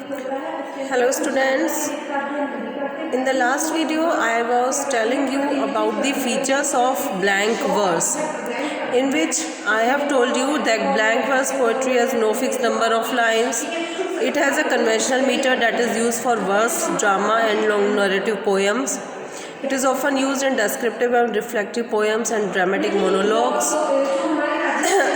Hello students, in the last video I was telling you about the features of blank verse, in which I have told you that blank verse poetry has no fixed number of lines. It has a conventional meter that is used for verse, drama and long narrative poems. It is often used in descriptive and reflective poems and dramatic monologues.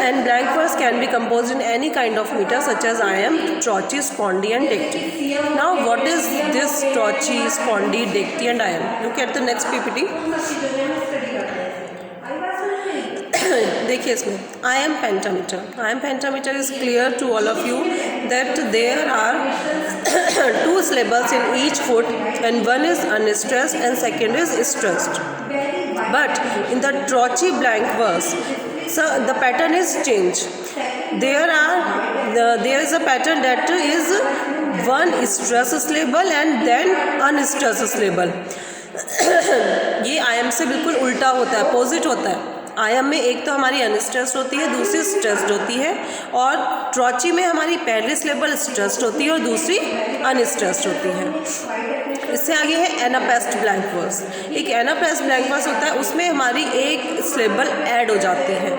And blank verse can be composed in any kind of meter such as iamb, trochee, spondee and dictee. Now what is this trochee, spondee, dictee and iamb? Look at the next PPT. देखिए इसमें iamb pentameter. Iamb pentameter is clear to all of you that there are two syllables in each foot and one is unstressed and second is stressed. But in the trochee blank verse, so the pattern is changed. There is a pattern that is one stress syllable and then unstressed syllable. ये आयम से बिल्कुल उल्टा होता है, opposite होता है. आयम में एक तो हमारी अनस्ट्रेस्ड होती है, दूसरी स्ट्रेस्ड होती है, और ट्रॉची में हमारी पहली सिलेबल स्ट्रेस्ड होती है और दूसरी अनस्ट्रेस्ड होती है. इससे आगे है एनापेस्ट ब्लैंक वर्स. एक एनापेस्ट ब्लैंक वर्स होता है, उसमें हमारी एक सिलेबल ऐड हो जाते हैं.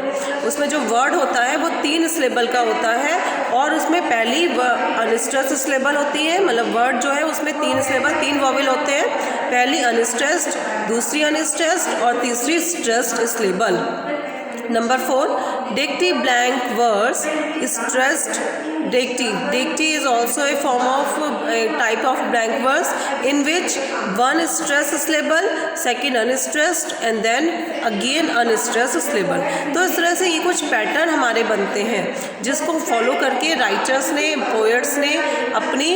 उसमें जो वर्ड होता है वो 3 सिलेबल का होता है और उसमें पहली अनस्ट्रेस्ड सिलेबल होती है, मतलब वर्ड जो है उसमें 3 सिलेबल 3 वॉवेल होते हैं. पहली अनस्ट्रेस्ड, दूसरी अनस्ट्रेस्ड और तीसरी stressed syllable. Number 4, dictee blank verse, stressed dictee. Dictee is also a form of a type of blank verse in which one stressed syllable, second unstressed and then again unstressed syllable. तो इस तरह से ये कुछ pattern हमारे बनते हैं जिसको फॉलो करके राइटर्स ने, पोएट्स ने अपनी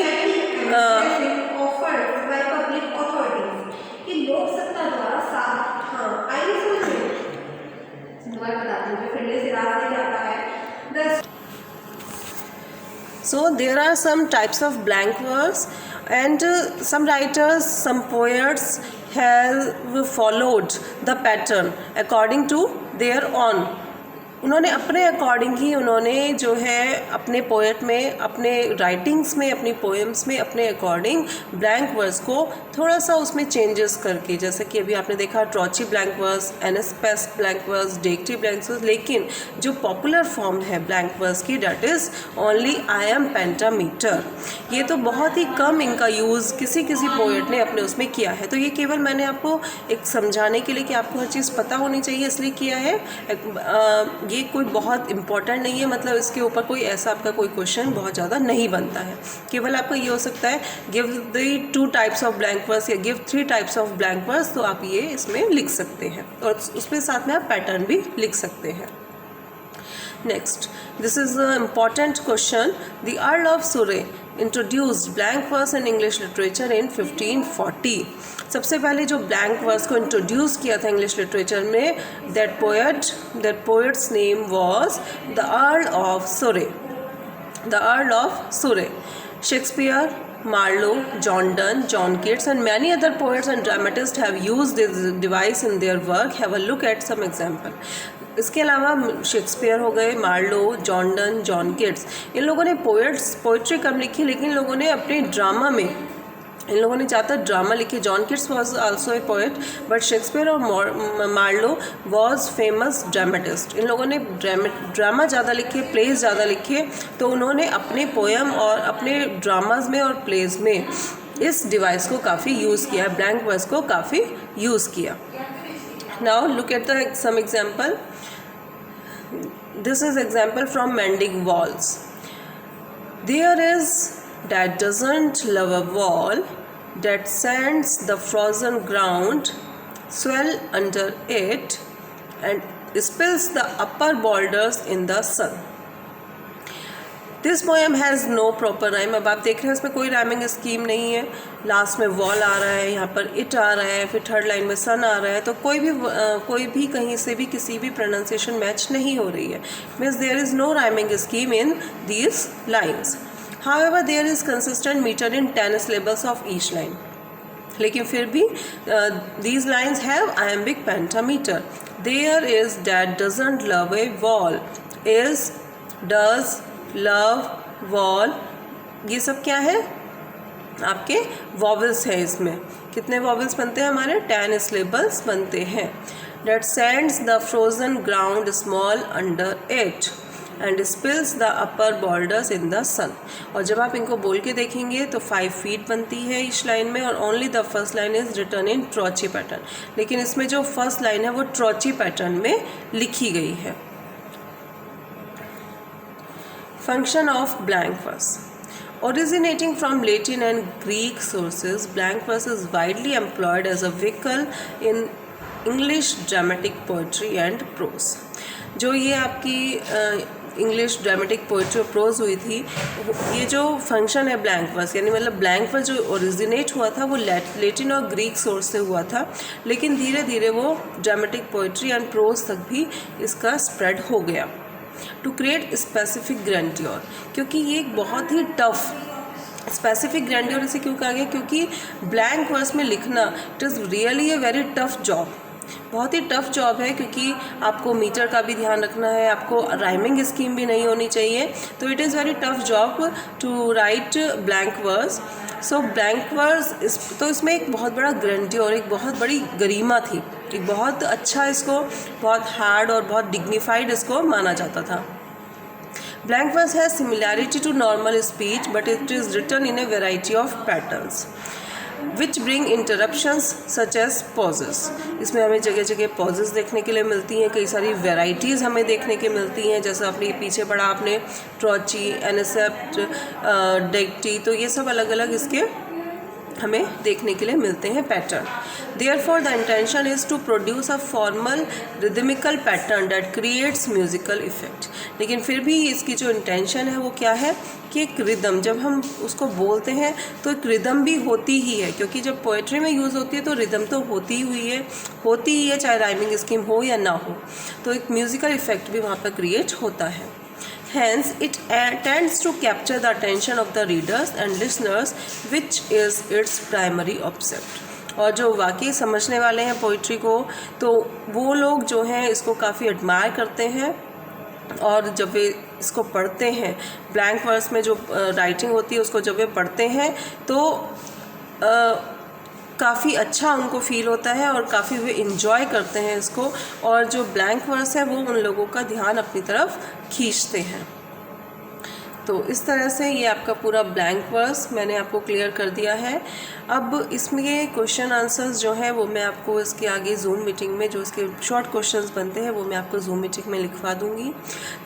So there are some types of blank verse and some writers, some poets have followed the pattern according to their own. उन्होंने अपने अकॉर्डिंग ही उन्होंने जो है अपने पोएट में, अपने राइटिंग्स में, अपनी पोएम्स में अपने अकॉर्डिंग ब्लैंक वर्स को थोड़ा सा उसमें चेंजेस करके, जैसे कि अभी आपने देखा trochee blank verse, anapaest blank verse, dactyl blank verse, लेकिन जो पॉपुलर फॉर्म है ब्लैंक वर्स की date is only iamb pentameter. ये तो बहुत ही कम इनका यूज़ किसी पोएट ने अपने उसमें किया है. तो ये केवल मैंने आपको एक समझाने के लिए कि आपको हर चीज़ पता होनी चाहिए इसलिए किया है. ये कोई बहुत इम्पॉर्टेंट नहीं है, मतलब इसके ऊपर कोई ऐसा आपका कोई क्वेश्चन बहुत ज़्यादा नहीं बनता है. केवल आपका ये हो सकता है give the 2 types of blank verse या give 3 types of blank verse, तो आप ये इसमें लिख सकते हैं और उसमें साथ में आप पैटर्न भी लिख सकते हैं. Next, this is the important question. The Earl of Surrey introduced blank verse in English literature in 1540. सबसे पहले जो ब्लैंक वर्स को इंट्रोड्यूस किया था इंग्लिश लिटरेचर में, that poets name was the Earl of सुरे. द अर्ल ऑफ सुरे. Shakespeare, Marlowe, John Donne, John Keats and many other poets and dramatists have used this device in their work. Have a look at some example. इसके अलावा Shakespeare हो गए, Marlowe, John Donne, John Keats, इन लोगों ने poetry कम लिखी, लेकिन इन लोगों ने अपने ड्रामा में इन लोगों ने ज़्यादातर ड्रामा लिखे. John Keats was also a poet, but Shakespeare और मार्लो वॉज फेमस ड्रामेटिस्ट. इन लोगों ने ड्रामा ज़्यादा लिखे, प्लेज ज़्यादा लिखे, तो उन्होंने अपने पोएम और अपने ड्रामाज में और प्लेज में इस डिवाइस को काफ़ी यूज़ किया, ब्लैंक वर्स को काफ़ी यूज़ किया. Now look at the some example. This is example from mending walls. There is that doesn't love a wall, that sends the frozen ground swell under it and spills the upper boulders in the sun. This poem has no proper rhyme. अब आप देख रहे हैं इसमें कोई rhyming scheme नहीं है. Last में वॉल आ रहा है, यहाँ पर इट आ रहा है, फिर थर्ड लाइन में सन आ रहा है, तो कोई भी कहीं से भी किसी भी प्रोनाउंसिएशन मैच नहीं हो रही है. Means there is no rhyming scheme in these lines. However, there is consistent meter in 10 syllables of each line. लेकिन फिर भी these lines have iambic pentameter. There is that doesn't love a wall. Is, does, love, wall, ये सब क्या है? आपके vowels हैं। इसमें कितने वॉवल्स बनते हैं हमारे? 10 सिलेबल्स बनते हैं। That sends the frozen ground small under it and spills the upper borders in the sun। और जब आप इनको बोल के देखेंगे तो 5 फीट बनती है इस लाइन में, और only the first line is written in trochee pattern. लेकिन इसमें जो फर्स्ट लाइन है वो ट्रॉची पैटर्न में लिखी गई है। Function of blank verse. Originating from Latin and Greek sources, blank verse is widely employed as a vehicle in English dramatic poetry and prose। जो ये आपकी इंग्लिश ड्रामेटिक पोइट्री और प्रोज हुई थी, ये जो फंक्शन है ब्लैंक वर्स, यानी मतलब ब्लैंक वर्स जो ओरिजिनेट हुआ था वो लेटिन और ग्रीक सोर्स से हुआ था, लेकिन धीरे धीरे वो ड्रामेटिक पोइट्री एंड प्रोज तक भी इसका स्प्रेड हो गया। टू क्रिएट स्पेसिफिक ग्रैंडियोर, क्योंकि ये एक बहुत ही टफ स्पेसिफिक ग्रैंडियोर इसे क्यों कहा गया? क्योंकि ब्लैंक वर्स में लिखना it is really a very tough job, बहुत ही टफ जॉब है, क्योंकि आपको मीटर का भी ध्यान रखना है, आपको राइमिंग स्कीम भी नहीं होनी चाहिए। तो it is very tough job to write blank verse. So blank verse तो इसमें एक बहुत बड़ा ग्रैंडियोर, एक बहुत बड़ी गरिमा थी, एक बहुत अच्छा, इसको बहुत हार्ड और बहुत डिग्निफाइड इसको माना जाता था। Blank verse has similarity to normal speech but it is written in a variety of patterns which bring interruptions such as pauses. इसमें हमें जगह जगह पॉजेस देखने के लिए मिलती हैं, कई सारी वेराइटीज़ हमें देखने के मिलती हैं, जैसे अपने पीछे पढ़ा आपने ट्रॉची, एनेसेप्ट, डेक्टी, तो ये सब अलग अलग इसके हमें देखने के लिए मिलते हैं pattern. Therefore the intention is to produce a formal rhythmical pattern that creates musical effect. लेकिन फिर भी इसकी जो इंटेंशन है वो क्या है कि एक रिदम, जब हम उसको बोलते हैं तो एक रिदम भी होती ही है, क्योंकि जब पोएट्री में यूज़ होती है तो रिदम तो होती ही है, चाहे राइमिंग स्कीम हो या ना हो, तो एक म्यूजिकल इफेक्ट भी वहाँ पर क्रिएट होता है। Hence, it tends to capture the attention of the readers and listeners, which is its primary object। और जो वाकई समझने वाले हैं पोइट्री को, तो वो लोग जो हैं इसको काफ़ी एडमायर करते हैं, और जब वे इसको पढ़ते हैं, ब्लैंक वर्स में जो राइटिंग होती है उसको जब वे पढ़ते हैं तो काफ़ी अच्छा उनको फील होता है और काफ़ी वे इंजॉय करते हैं इसको, और जो ब्लैंक वर्स है वो उन लोगों का ध्यान अपनी तरफ खींचते हैं। तो इस तरह से ये आपका पूरा ब्लैंक वर्स मैंने आपको क्लियर कर दिया है। अब इसमें क्वेश्चन आंसर्स जो हैं वो मैं आपको इसके आगे जूम मीटिंग में, जो इसके शॉर्ट क्वेश्चंस बनते हैं वो मैं आपको जूम मीटिंग में लिखवा दूंगी।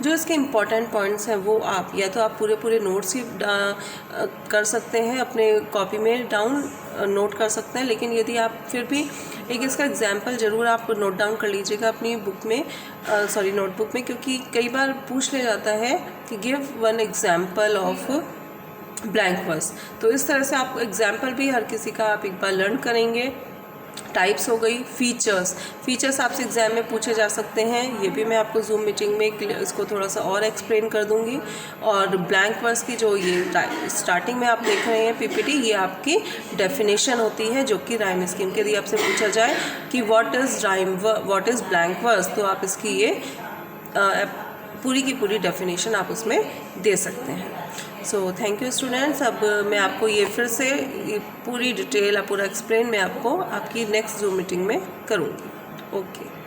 जो इसके इम्पॉर्टेंट पॉइंट्स हैं वो आप या तो आप पूरे नोट्स ही कर सकते हैं, अपने कॉपी में डाउन नोट कर सकते हैं, लेकिन यदि आप फिर भी एक इसका एग्जाम्पल ज़रूर आप नोट डाउन कर लीजिएगा अपनी बुक में, नोटबुक में, क्योंकि कई बार पूछ ले जाता है कि give one example of blank verse. तो इस तरह से आप एग्जाम्पल भी हर किसी का आप एक बार लर्न करेंगे। टाइप्स हो गई, फीचर्स आपसे एग्जाम में पूछे जा सकते हैं, ये भी मैं आपको जूम मीटिंग में इसको थोड़ा सा और एक्सप्लेन कर दूंगी। और ब्लैंक वर्स की जो ये स्टार्टिंग में आप देख रहे हैं पीपीटी, ये आपकी डेफिनेशन होती है, जो कि राइम स्कीम के यदि आपसे पूछा जाए कि व्हाट इज़ ब्लैंक वर्स, तो आप इसकी ये पूरी की पूरी डेफिनेशन आप उसमें दे सकते हैं। So thank you students. अब मैं आपको ये फिर से ये पूरी डिटेल पूरा एक्सप्लेन मैं आपको आपकी नेक्स्ट जूम मीटिंग में करूँगी। ओके।